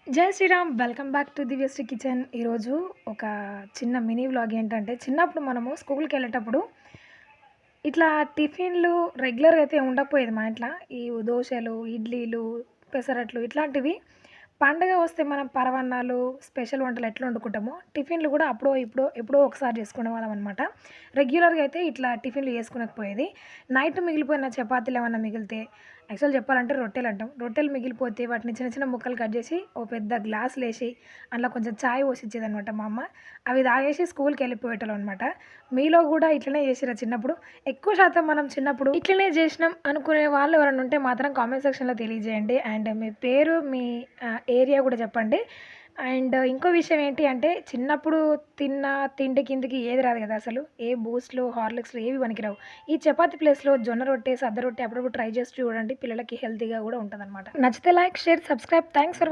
జై Shri Ram! Welcome back to Divyashree kitchen. ఈరోజు ఒక చిన్న మినీ వ్లాగ్ ఏంటంటే, చిన్నప్పుడు మనము స్కూల్‌కెళ్ళేటప్పుడు ఇట్లా టిఫిన్‌లు రెగ్యులర్‌గా అయితే ఉండకపోయేది మా ఇంట్ల. ఈ దోసలు, ఇడ్లీలు, పెసరట్లు ఇట్లాంటివి పండగ వస్తే మనం పరవన్నాలు, స్పెషల్ వంటలు ఎట్లా వండుకుంటామో, టిఫిన్‌లు కూడా అప్పుడో, ఇప్పుడో, ఎప్పుడో ఒకసారి చేసుకునేవాళ్ళం అనమాట. రెగ్యులర్‌గా అయితే ఇట్లా టిఫిన్‌లు చేసుకునకపోయేది. నైట్ మిగిలిపోయిన చపాతీలేమన్నా మిగిలితే యాక్చువల్ చెప్పాలంటే రొట్టెలంటాం. రొట్టెలు మిగిలిపోతే వాటిని చిన్న చిన్న ముక్కలు కట్ చేసి, ఓ పెద్ద గ్లాసులేసి అందులో కొంచెం చాయ్ పోసిచ్చేదనమాట మా అమ్మ. అవి తాగేసి స్కూల్‌కెళ్ళిపోయేటోళ్ళం అనమాట. మీలో గూడా ఇట్లనే చేసిర్రా చిన్నప్పుడు? ఎక్కువ శాతం మనం చిన్నప్పుడు ఇట్లనే జేసినాం అనుకునే వాళ్ళు ఎవరైనా ఉంటే మాత్రం కామెంట్ సెక్షన్‌లో తెలియజేయండి. అండ్ మీ పేరు, మీ ఏరియా గూడా చెప్పండి. అండ్ ఇంకో విషయం ఏంటి అంటే, చిన్నప్పుడు తిన్న తిండి కిందకి ఏది రాదు గదా అసలు. ఏ బూస్ట్‌లు, హార్లిక్స్‌లు ఏవి పనికిరావు. ఈ చపాతీ ప్లేస్‌లో జొన్న రొట్టె, సద్ద రొట్టె అప్పుడప్పుడు ట్రై చేసి చూడండి. పిల్లలకి హెల్తీగా గూడా ఉంటదనమాట. నచ్చితే like, share, subscribe. Thanks for